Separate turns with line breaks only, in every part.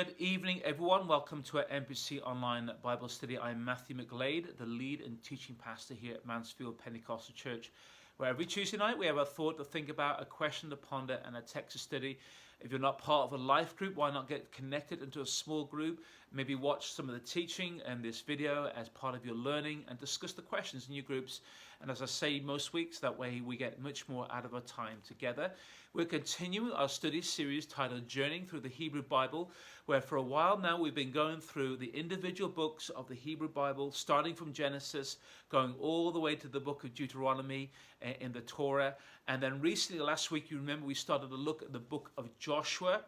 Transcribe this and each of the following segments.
Good evening, everyone. Welcome to our MPC Online Bible Study. I'm Matthew McGlade, the lead and teaching pastor here at Mansfield Pentecostal Church, where every Tuesday night we have a thought to think about, a question to ponder, and a text to study. If you're not part of a life group, why not get connected into a small group? Maybe watch some of the teaching and this video as part of your learning and discuss the questions in your groups. And as I say most weeks, that way we get much more out of our time together. We're continuing our study series titled Journeying Through the Hebrew Bible, where for a while now we've been going through the individual books of the Hebrew Bible, starting from Genesis, going all the way to the book of Deuteronomy in the Torah. And then recently, last week, you remember we started to look at the book of Joshua.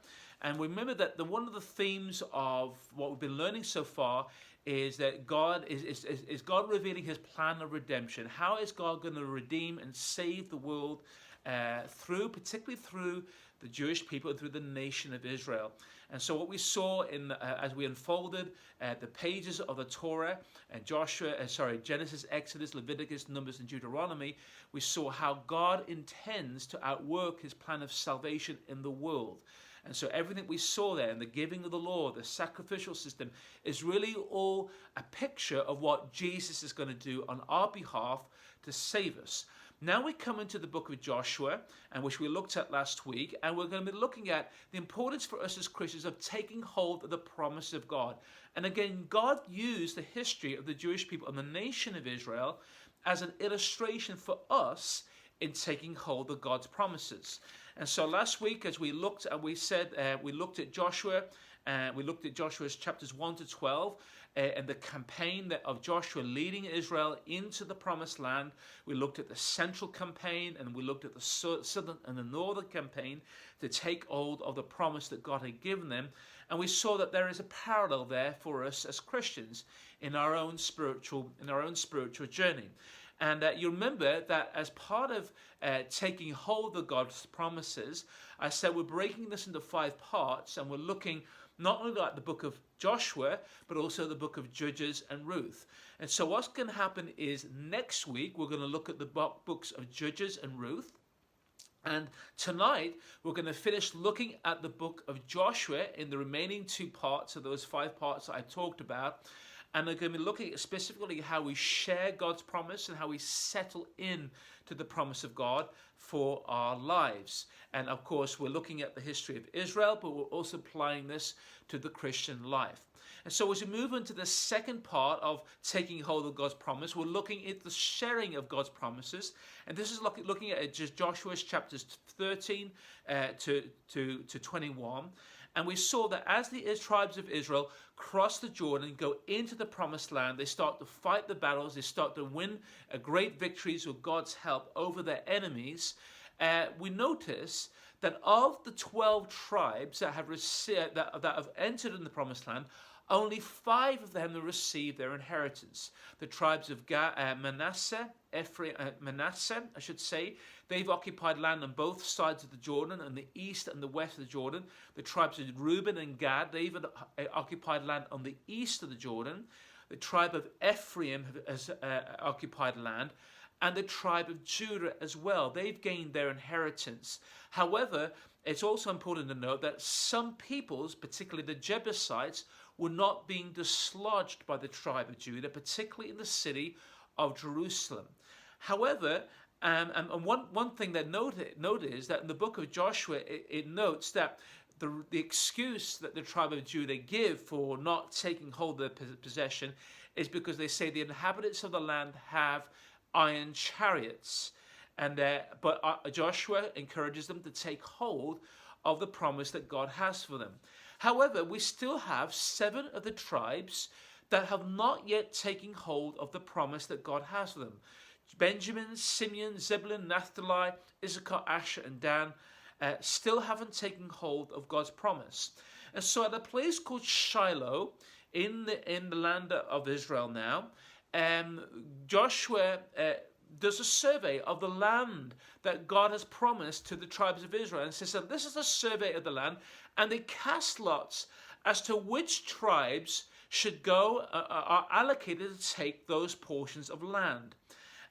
And remember that one of the themes of what we've been learning so far is that God is God revealing his plan of redemption. How is God going to redeem and save the world particularly through the Jewish people and through the nation of Israel? And so what we saw as we unfolded the pages of the Torah and Genesis, Exodus, Leviticus, Numbers, and Deuteronomy, we saw how God intends to outwork his plan of salvation in the world. And so everything we saw there in the giving of the law, the sacrificial system, is really all a picture of what Jesus is going to do on our behalf to save us. Now we come into the book of Joshua, and which we looked at last week, and we're going to be looking at the importance for us as Christians of taking hold of the promise of God. And again, God used the history of the Jewish people and the nation of Israel as an illustration for us in taking hold of God's promises. And so last week, as we looked and we said, we looked at Joshua, we looked at Joshua's chapters 1 to 12, and the campaign of Joshua leading Israel into the promised land. We looked at the central campaign, and we looked at the southern and the northern campaign to take hold of the promise that God had given them. And we saw that there is a parallel there for us as Christians in our own spiritual journey. And you remember that as part of taking hold of God's promises, I said we're breaking this into 5 parts, and we're looking not only at the book of Joshua, but also the book of Judges and Ruth. And so what's going to happen is next week we're going to look at the books of Judges and Ruth. And tonight we're going to finish looking at the book of Joshua in the remaining 2 parts of those 5 parts that I talked about. And we're going to be looking at specifically how we share God's promise and how we settle in to the promise of God for our lives. And of course, we're looking at the history of Israel, but we're also applying this to the Christian life. And so as we move into the second part of taking hold of God's promise, we're looking at the sharing of God's promises. And this is looking at just Joshua's chapters 13 to 21. And we saw that as the tribes of Israel cross the Jordan, go into the promised land, they start to fight the battles, they start to win great victories with God's help over their enemies. We notice that of the 12 tribes that have entered in the promised land, only 5 of them have received their inheritance. The tribes of Manasseh, they've occupied land on both sides of the Jordan, on the east and the west of the Jordan. The tribes of Reuben and Gad, they've occupied land on the east of the Jordan. The tribe of Ephraim has occupied land, and the tribe of Judah as well. They've gained their inheritance. However, it's also important to note that some peoples, particularly the Jebusites, were not being dislodged by the tribe of Judah, particularly in the city of Jerusalem. However, and one thing that note is that in the book of Joshua, it notes that the excuse that the tribe of Judah give for not taking hold of their possession is because they say the inhabitants of the land have iron chariots. But Joshua encourages them to take hold of the promise that God has for them. However, we still have 7 of the tribes that have not yet taken hold of the promise that God has for them. Benjamin, Simeon, Zebulun, Naphtali, Issachar, Asher, and Dan still haven't taken hold of God's promise. And so at a place called Shiloh in the land of Israel now, Joshua does a survey of the land that God has promised to the tribes of Israel. And says that this is a survey of the land, and they cast lots as to which tribes should go, are allocated to take those portions of land.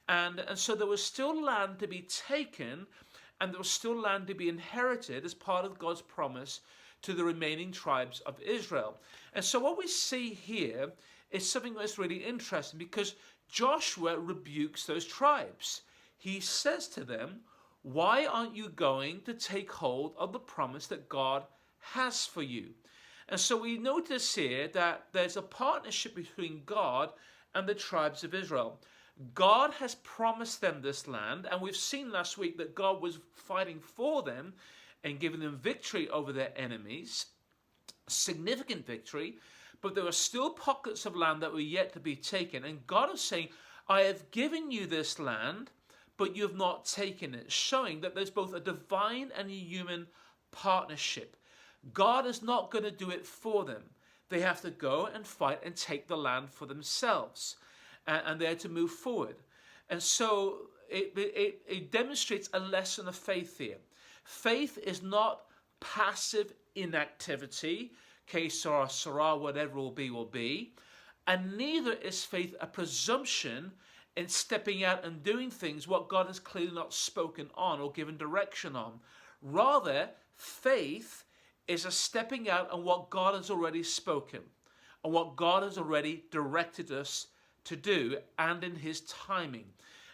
And so there was still land to be taken, and there was still land to be inherited as part of God's promise to the remaining tribes of Israel. And so what we see here is something that's really interesting, because Joshua rebukes those tribes. He says to them, why aren't you going to take hold of the promise that God has for you? And so we notice here that there's a partnership between God and the tribes of Israel. God has promised them this land, and we've seen last week that God was fighting for them and giving them victory over their enemies, significant victory, but there were still pockets of land that were yet to be taken. And God is saying, I have given you this land, but you have not taken it, showing that there's both a divine and a human partnership. God is not going to do it for them. They have to go and fight and take the land for themselves, and they're to move forward. And so it demonstrates a lesson of faith here. Faith is not passive inactivity, que sera, sera, whatever will be, and neither is faith a presumption in stepping out and doing things what God has clearly not spoken on or given direction on. Rather, faith is a stepping out on what God has already spoken and what God has already directed us to do, and in his timing.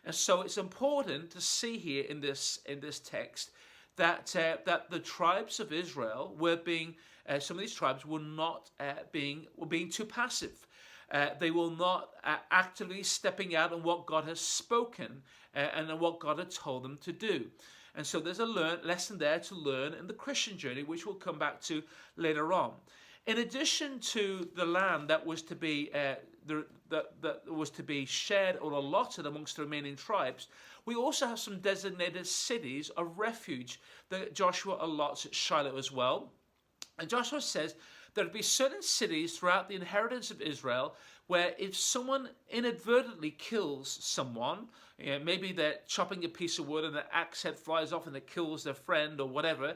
And so it's important to see here in this text that the tribes of Israel were being, some of these tribes were being too passive. They will not actively stepping out on what God has spoken and on what God had told them to do. And so there's a lesson there to learn in the Christian journey, which we'll come back to later on. In addition to the land that was to be that was to be shared or allotted amongst the remaining tribes, we also have some designated cities of refuge that Joshua allots at Shiloh as well. And Joshua says there would be certain cities throughout the inheritance of Israel where if someone inadvertently kills someone, maybe they're chopping a piece of wood and the axe head flies off and it kills their friend or whatever,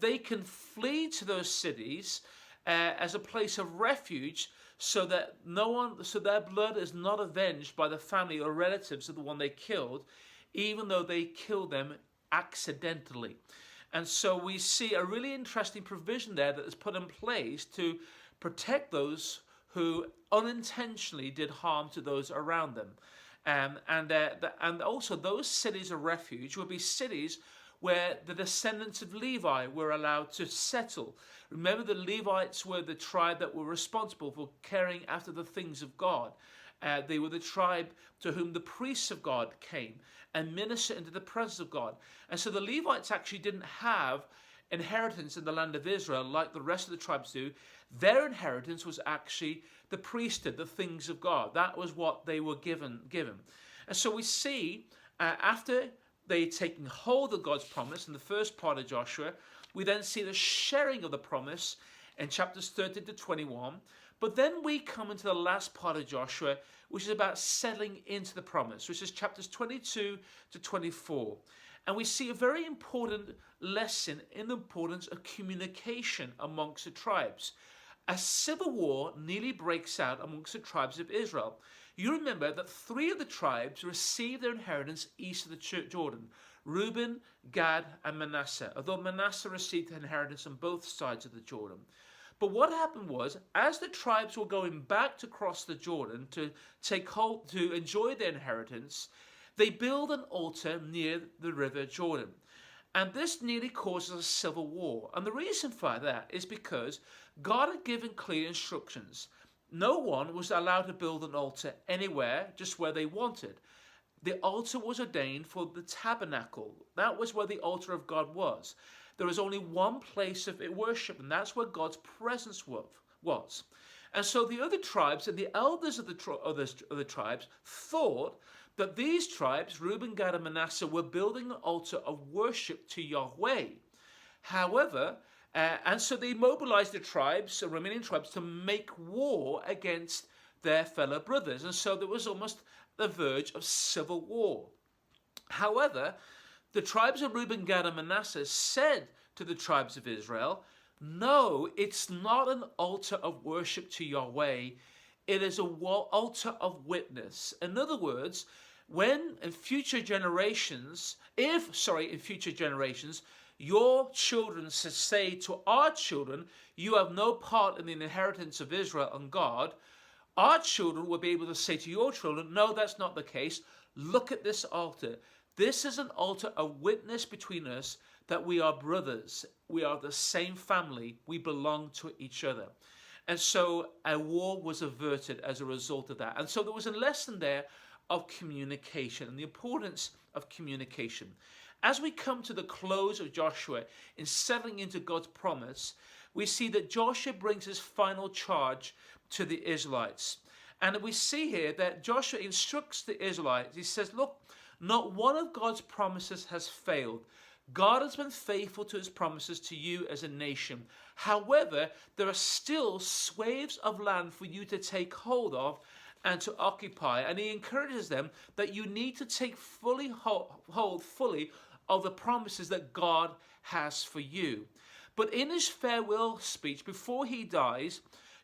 they can flee to those cities as a place of refuge, so that their blood is not avenged by the family or relatives of the one they killed, even though they killed them accidentally. And so we see a really interesting provision there that is put in place to protect those who unintentionally did harm to those around them. And also those cities of refuge would be cities where the descendants of Levi were allowed to settle. Remember, the Levites were the tribe that were responsible for caring after the things of God. They were the tribe to whom the priests of God came and ministered into the presence of God. And so the Levites actually didn't have inheritance in the land of Israel like the rest of the tribes do. Their inheritance was actually the priesthood, the things of God. That was what they were given. And so we see after they taking hold of God's promise in the first part of Joshua, we then see the sharing of the promise in chapters 13 to 21. But then we come into the last part of Joshua, which is about settling into the promise, which is chapters 22 to 24. And we see a very important lesson in the importance of communication amongst the tribes. A civil war nearly breaks out amongst the tribes of Israel. You remember that 3 of the tribes received their inheritance east of the Jordan: Reuben, Gad, and Manasseh, although Manasseh received inheritance on both sides of the Jordan. But what happened was, as the tribes were going back to cross the Jordan to take hold, to enjoy their inheritance, they build an altar near the river Jordan. And this nearly causes a civil war. And the reason for that is because God had given clear instructions. No one was allowed to build an altar anywhere, just where they wanted. The altar was ordained for the tabernacle. That was where the altar of God was. There was only one place of worship, and that's where God's presence was. And so the other tribes and the elders of the tribes thought that these tribes, Reuben, Gad, and Manasseh, were building an altar of worship to Yahweh. However, and so they mobilized the tribes, the remaining tribes, to make war against their fellow brothers. And so there was almost the verge of civil war. However, the tribes of Reuben, Gad, and Manasseh said to the tribes of Israel, no, it's not an altar of worship to Yahweh. It is an altar of witness. In other words, if in future generations, your children to say to our children, you have no part in the inheritance of Israel and God, our children will be able to say to your children, no, that's not the case. Look at this altar. This is an altar, a witness between us that we are brothers. We are the same family. We belong to each other. And so a war was averted as a result of that. And so there was a lesson there of communication and the importance of communication. As we come to the close of Joshua in settling into God's promise, we see that Joshua brings his final charge to the Israelites. And we see here that Joshua instructs the Israelites. He says, look, not one of God's promises has failed. God has been faithful to his promises to you as a nation. However, there are still swathes of land for you to take hold of and to occupy. And he encourages them that you need to take hold fully of the promises that God has for you. But in his farewell speech, before he dies,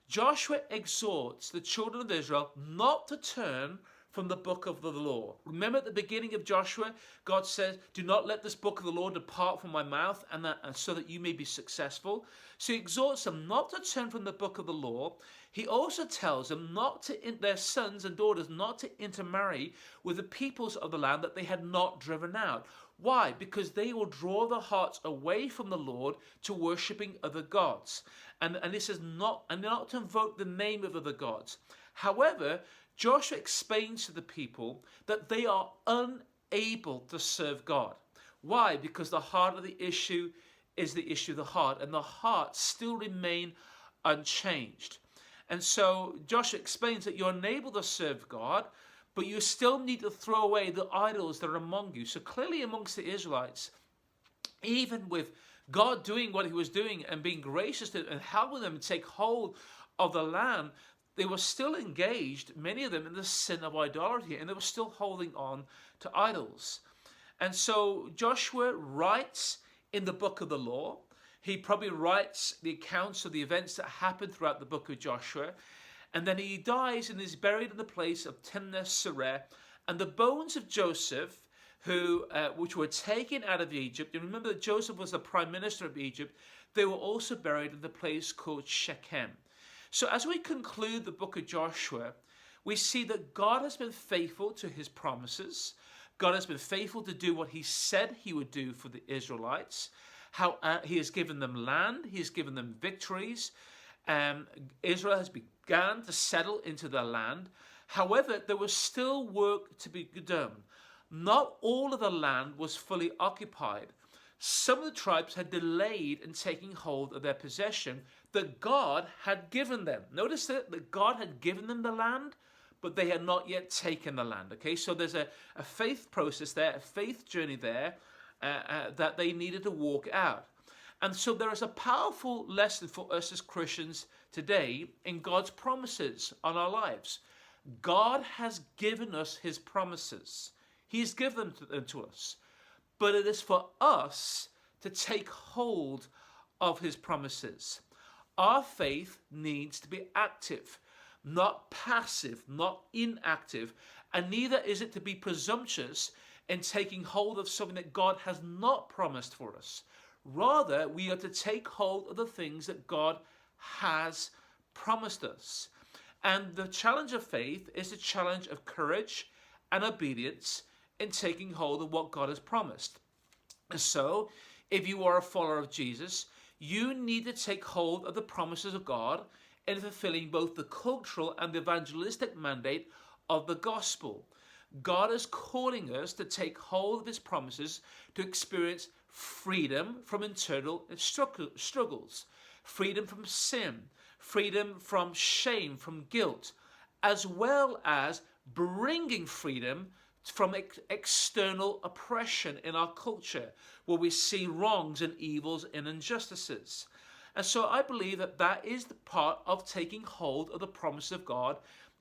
Joshua exhorts the children of Israel not to turn from the book of the law. Remember at the beginning of Joshua, God says, do not let this book of the law depart from my mouth, and so that you may be successful. So he exhorts them not to turn from the book of the law. He also tells them not to, their sons and daughters, not to intermarry with the peoples of the land that they had not driven out. Why? Because they will draw their hearts away from the Lord to worshipping other gods. And this is not to invoke the name of other gods. However, Joshua explains to the people that they are unable to serve God. Why? Because the heart of the issue is the issue of the heart, and the heart still remain unchanged. And so Joshua explains that you're unable to serve God, but you still need to throw away the idols that are among you. So clearly amongst the Israelites, even with God doing what he was doing and being gracious to and helping them take hold of the land, they were still engaged, many of them, in the sin of idolatry, and they were still holding on to idols. And so Joshua writes in the book of the law. He probably writes the accounts of the events that happened throughout the book of Joshua. And then he dies and is buried in the place of Timnath-Serah. And the bones of Joseph, which were taken out of Egypt, and remember that Joseph was the prime minister of Egypt, they were also buried in the place called Shechem. So as we conclude the book of Joshua, we see that God has been faithful to his promises. God has been faithful to do what he said he would do for the Israelites. How he has given them land, he has given them victories. Israel has begun to settle into their land. However, there was still work to be done. Not all of the land was fully occupied. Some of the tribes had delayed in taking hold of their possession that God had given them. Notice that God had given them the land, but they had not yet taken the land. Okay, so there's a faith process there, a faith journey there that they needed to walk out. And so there is a powerful lesson for us as Christians today in God's promises on our lives. God has given us his promises. He's given them to us. But it is for us to take hold of his promises. Our faith needs to be active, not passive, not inactive, and neither is it to be presumptuous in taking hold of something that God has not promised for us. Rather, we are to take hold of the things that God has promised us. And the challenge of faith is a challenge of courage and obedience in taking hold of what God has promised. And so, if you are a follower of Jesus, you need to take hold of the promises of God in fulfilling both the cultural and the evangelistic mandate of the gospel. God is calling us to take hold of his promises to experience freedom from internal struggles, freedom from sin, freedom from shame, from guilt, as well as bringing freedom from external oppression in our culture, where we see wrongs and evils and injustices. And so I believe that that is the part of taking hold of the promise of God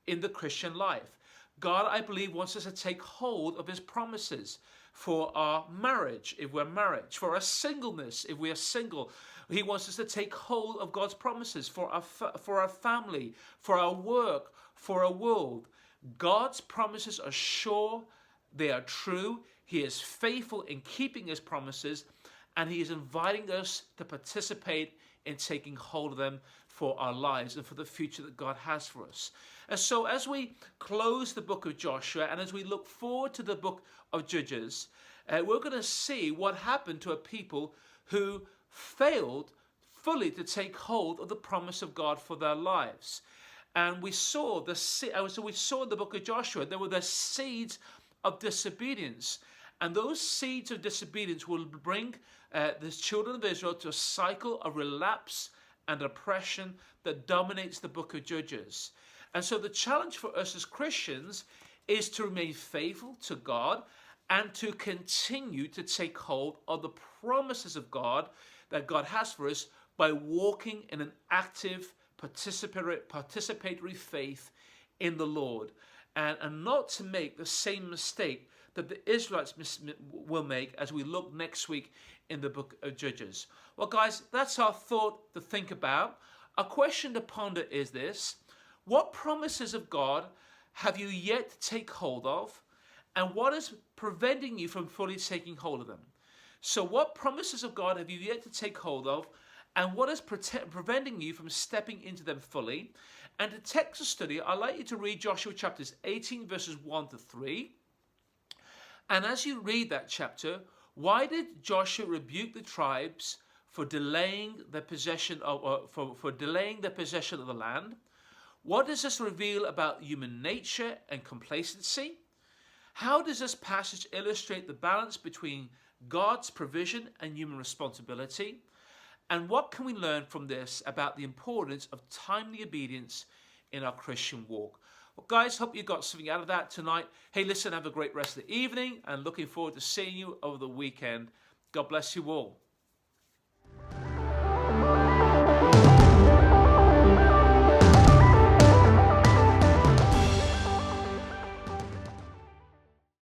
in the Christian life. God, I believe, wants us to take hold of his promises for our marriage, if we're married, for our singleness, if we are single. He wants us to take hold of God's promises for our family, for our work, for our world. God's promises are sure, they are true. He is faithful in keeping his promises, and he is inviting us to participate in taking hold of them for our lives and for the future that God has for us. And so as we close the book of Joshua and as we look forward to the book of Judges, we're going to see what happened to a people who failed fully to take hold of the promise of God for their lives. And we saw in the book of Joshua, there were the seeds of disobedience. And those seeds of disobedience will bring the children of Israel to a cycle of relapse and oppression that dominates the book of Judges. And so the challenge for us as Christians is to remain faithful to God and to continue to take hold of the promises of God that God has for us by walking in an active, participatory faith in the Lord, and not to make the same mistake that the Israelites will make as we look next week in the book of Judges. Well, guys, that's our thought to think about. A question to ponder is this: what promises of God have you yet to take hold of, and what is preventing you from fully taking hold of them? So what promises of God have you yet to take hold of, and what is preventing you from stepping into them fully? And to text the study, I'd like you to read Joshua chapters 18 verses 1 to 3. And as you read that chapter, why did Joshua rebuke the tribes for delaying the possession of the land? What does this reveal about human nature and complacency? How does this passage illustrate the balance between God's provision and human responsibility? And what can we learn from this about the importance of timely obedience in our Christian walk? Well, guys, hope you got something out of that tonight. Hey, listen, have a great rest of the evening and looking forward to seeing you over the weekend. God bless you all.